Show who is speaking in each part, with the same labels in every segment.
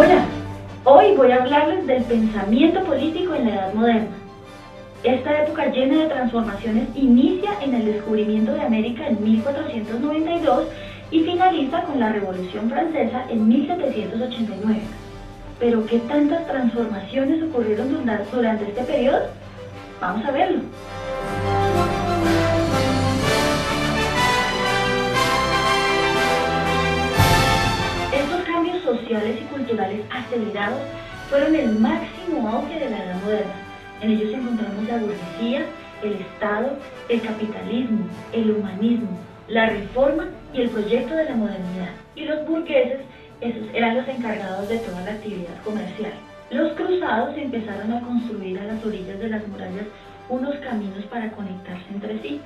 Speaker 1: Hola, hoy voy a hablarles del pensamiento político en la Edad Moderna. Esta época llena de transformaciones inicia en el descubrimiento de América en 1492 y finaliza con la Revolución Francesa en 1789. ¿Pero qué tantas transformaciones ocurrieron durante este periodo? Vamos a verlo. Estos cambios sociales y culturales acelerados fueron el máximo auge de la Edad Moderna. En ellos encontramos la burguesía, el Estado, el capitalismo, el humanismo, la reforma y el proyecto de la modernidad. Y los burgueses, esos eran los encargados de toda la actividad comercial. Los cruzados empezaron a construir a las orillas de las murallas unos caminos para conectarse entre sí.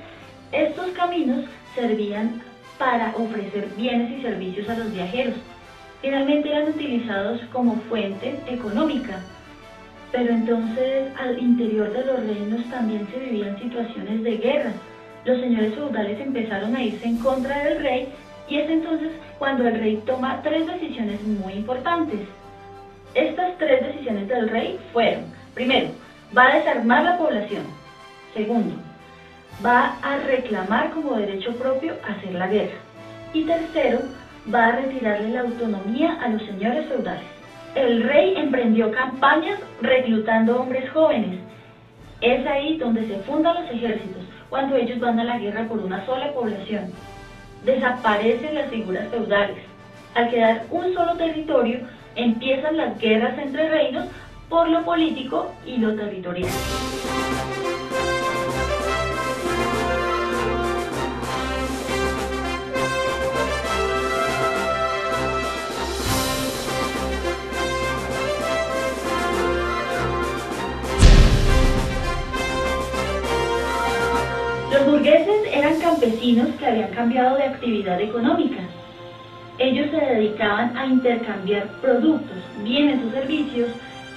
Speaker 1: Estos caminos servían para ofrecer bienes y servicios a los viajeros. Finalmente eran utilizados como fuente económica. Pero entonces al interior de los reinos también se vivían situaciones de guerra. Los señores feudales empezaron a irse en contra del rey y es entonces cuando el rey toma tres decisiones muy importantes. Estas tres decisiones del rey fueron: primero, va a desarmar la población; segundo, va a reclamar como derecho propio hacer la guerra; y tercero, va a retirarle la autonomía a los señores feudales. El rey emprendió campañas reclutando hombres jóvenes. Es ahí donde se fundan los ejércitos, cuando ellos van a la guerra por una sola población. Desaparecen las figuras feudales. Al quedar un solo territorio, empiezan las guerras entre reinos por lo político y lo territorial. Los burgueses eran campesinos que habían cambiado de actividad económica. Ellos se dedicaban a intercambiar productos, bienes o servicios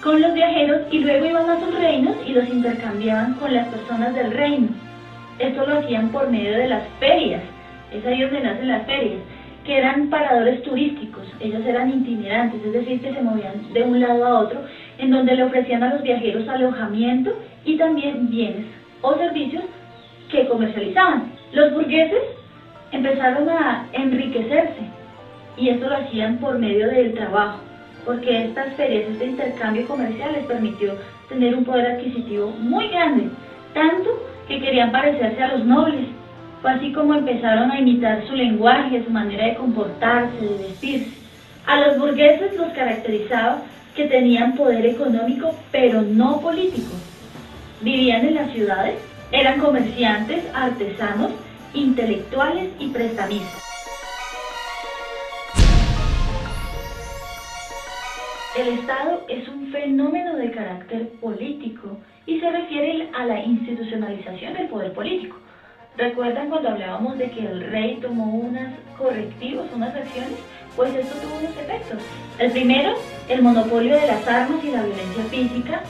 Speaker 1: con los viajeros y luego iban a sus reinos y los intercambiaban con las personas del reino. Esto lo hacían por medio de las ferias. Es ahí donde nacen las ferias, que eran paradores turísticos. Ellos eran itinerantes, es decir, que se movían de un lado a otro, en donde le ofrecían a los viajeros alojamiento y también bienes o servicios que comercializaban. Los burgueses empezaron a enriquecerse y esto lo hacían por medio del trabajo, porque estas ferias, este intercambio comercial les permitió tener un poder adquisitivo muy grande, tanto que querían parecerse a los nobles. Fue así como empezaron a imitar su lenguaje, su manera de comportarse, de vestirse. A los burgueses los caracterizaba que tenían poder económico, pero no político. Vivían en las ciudades, eran comerciantes, artesanos, intelectuales y prestamistas. El Estado es un fenómeno de carácter político y se refiere a la institucionalización del poder político. ¿Recuerdan cuando hablábamos de que el rey tomó unos correctivos, unas acciones? Pues esto tuvo unos efectos. El primero, el monopolio de las armas y la violencia física,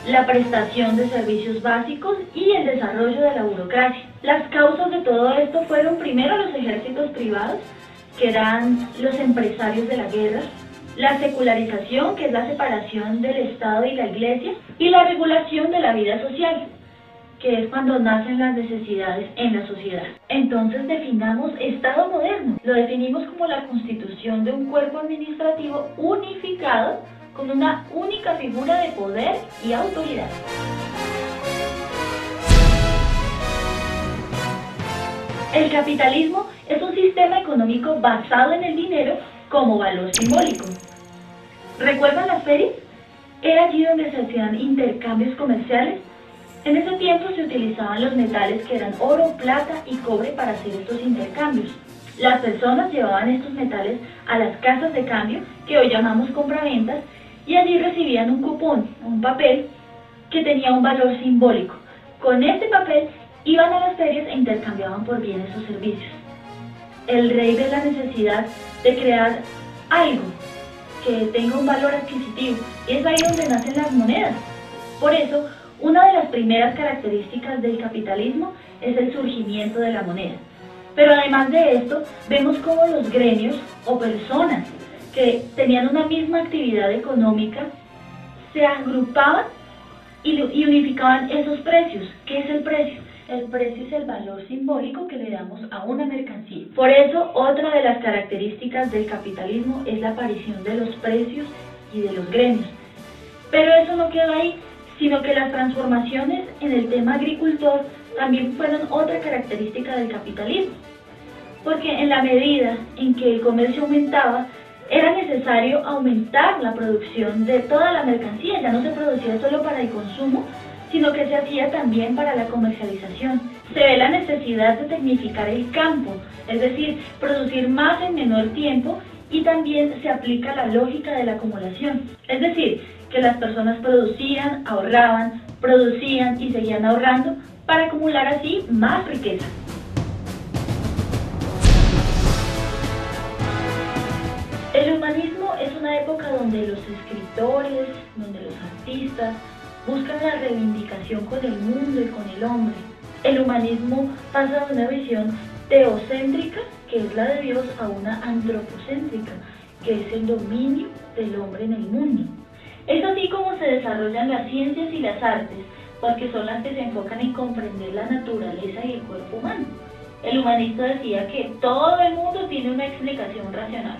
Speaker 1: la prestación de servicios básicos y el desarrollo de la burocracia. Las causas de todo esto fueron primero los ejércitos privados, que eran los empresarios de la guerra, la secularización, que es la separación del Estado y la Iglesia, y la regulación de la vida social, que es cuando nacen las necesidades en la sociedad. Entonces definamos Estado moderno. Lo definimos como la constitución de un cuerpo administrativo unificado con una única figura de poder y autoridad. El capitalismo es un sistema económico basado en el dinero como valor simbólico. ¿Recuerdan las ferias? Era allí donde se hacían intercambios comerciales. En ese tiempo se utilizaban los metales que eran oro, plata y cobre para hacer estos intercambios. Las personas llevaban estos metales a las casas de cambio, que hoy llamamos compraventas, y allí recibían un cupón, un papel, que tenía un valor simbólico. Con este papel iban a las ferias e intercambiaban por bienes o servicios. El rey ve la necesidad de crear algo que tenga un valor adquisitivo, y es ahí donde nacen las monedas. Por eso, una de las primeras características del capitalismo es el surgimiento de la moneda. Pero además de esto, vemos cómo los gremios o personas que tenían una misma actividad económica se agrupaban y unificaban esos precios. ¿Qué es el precio? El precio es el valor simbólico que le damos a una mercancía. Por eso, otra de las características del capitalismo es la aparición de los precios y de los gremios. Pero eso no quedó ahí, sino que las transformaciones en el tema agricultor también fueron otra característica del capitalismo. Porque en la medida en que el comercio aumentaba, era necesario aumentar la producción de toda la mercancía. Ya no se producía solo para el consumo, sino que se hacía también para la comercialización. Se ve la necesidad de tecnificar el campo, es decir, producir más en menor tiempo, y también se aplica la lógica de la acumulación. Es decir, que las personas producían, ahorraban, producían y seguían ahorrando para acumular así más riqueza. El humanismo es una época donde los escritores, donde los artistas buscan la reivindicación con el mundo y con el hombre. El humanismo pasa de una visión teocéntrica, que es la de Dios, a una antropocéntrica, que es el dominio del hombre en el mundo. Es así como se desarrollan las ciencias y las artes, porque son las que se enfocan en comprender la naturaleza y el cuerpo humano. El humanista decía que todo el mundo tiene una explicación racional.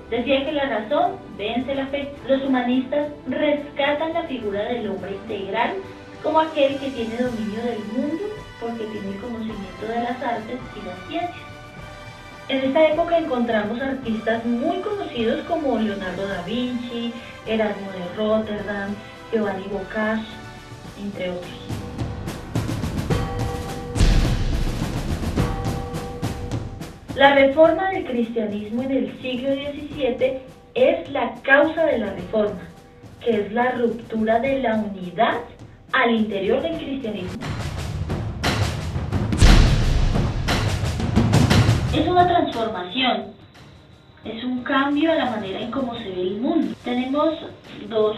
Speaker 1: Decía que la razón vence la fe. Los humanistas rescatan la figura del hombre integral como aquel que tiene dominio del mundo porque tiene el conocimiento de las artes y las ciencias. En esta época encontramos artistas muy conocidos como Leonardo da Vinci, Erasmo de Rotterdam, Giovanni Boccaccio, entre otros. La reforma del cristianismo en el siglo XVII es la causa de la reforma, que es la ruptura de la unidad al interior del cristianismo. Es una transformación, es un cambio a la manera en cómo se ve el mundo. Tenemos dos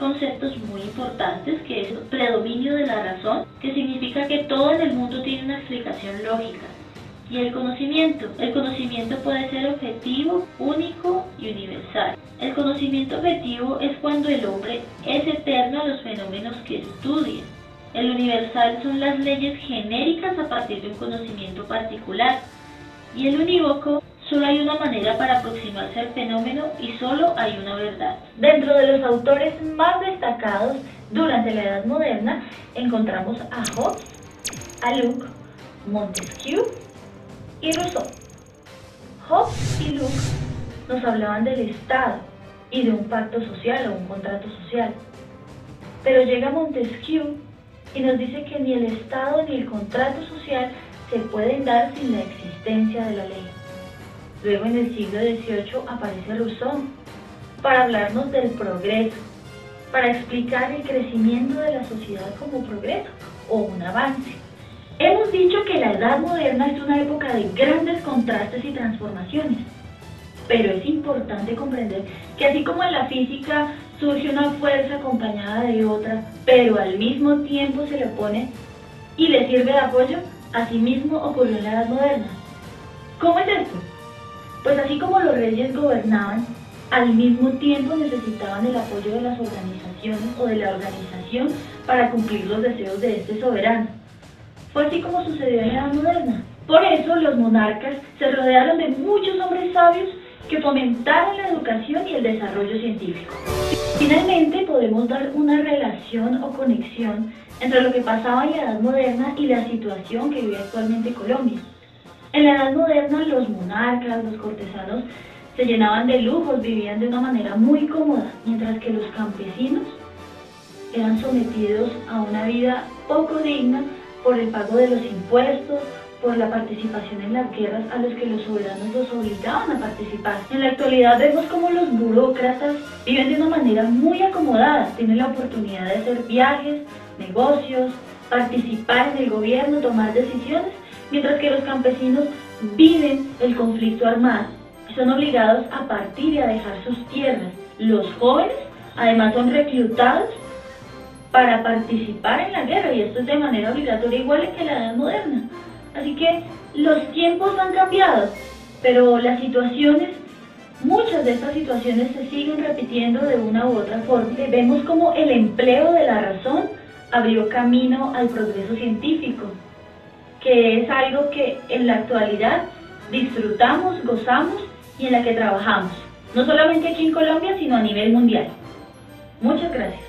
Speaker 1: conceptos muy importantes, que es el predominio de la razón, que significa que todo en el mundo tiene una explicación lógica. Y el conocimiento. El conocimiento puede ser objetivo, único y universal. El conocimiento objetivo es cuando el hombre es eterno a los fenómenos que estudia. El universal son las leyes genéricas a partir de un conocimiento particular. Y el unívoco, solo hay una manera para aproximarse al fenómeno y solo hay una verdad. Dentro de los autores más destacados durante la Edad Moderna encontramos a Hobbes, a Locke, Montesquieu y Rousseau. Hobbes y Locke nos hablaban del Estado y de un pacto social o un contrato social. Pero llega Montesquieu y nos dice que ni el Estado ni el contrato social se pueden dar sin la existencia de la ley. Luego en el siglo XVIII aparece Rousseau para hablarnos del progreso, para explicar el crecimiento de la sociedad como progreso o un avance. Hemos dicho que la Edad Moderna es una época de grandes contrastes y transformaciones, pero es importante comprender que así como en la física surge una fuerza acompañada de otra, pero al mismo tiempo se le opone y le sirve de apoyo, así mismo ocurrió en la Edad Moderna. ¿Cómo es esto? Pues así como los reyes gobernaban, al mismo tiempo necesitaban el apoyo de las organizaciones o de la organización para cumplir los deseos de este soberano. Fue así como sucedió en la Edad Moderna. Por eso los monarcas se rodearon de muchos hombres sabios que fomentaron la educación y el desarrollo científico. Finalmente podemos dar una relación o conexión entre lo que pasaba en la Edad Moderna y la situación que vive actualmente Colombia. En la Edad Moderna los monarcas, los cortesanos se llenaban de lujos, vivían de una manera muy cómoda, mientras que los campesinos eran sometidos a una vida poco digna por el pago de los impuestos, por la participación en las guerras a los que los soberanos los obligaban a participar. En la actualidad vemos como los burócratas viven de una manera muy acomodada, tienen la oportunidad de hacer viajes, negocios, participar en el gobierno, tomar decisiones, mientras que los campesinos viven el conflicto armado y son obligados a partir y a dejar sus tierras. Los jóvenes además son reclutados para participar en la guerra, y esto es de manera obligatoria igual que en la Edad Moderna. Así que los tiempos han cambiado, pero las situaciones Muchas de estas situaciones se siguen repitiendo de una u otra forma. Vemos como el empleo de la razón abrió camino al progreso científico, que es algo que en la actualidad disfrutamos, gozamos y en la que trabajamos, no solamente aquí en Colombia, sino a nivel mundial. Muchas gracias.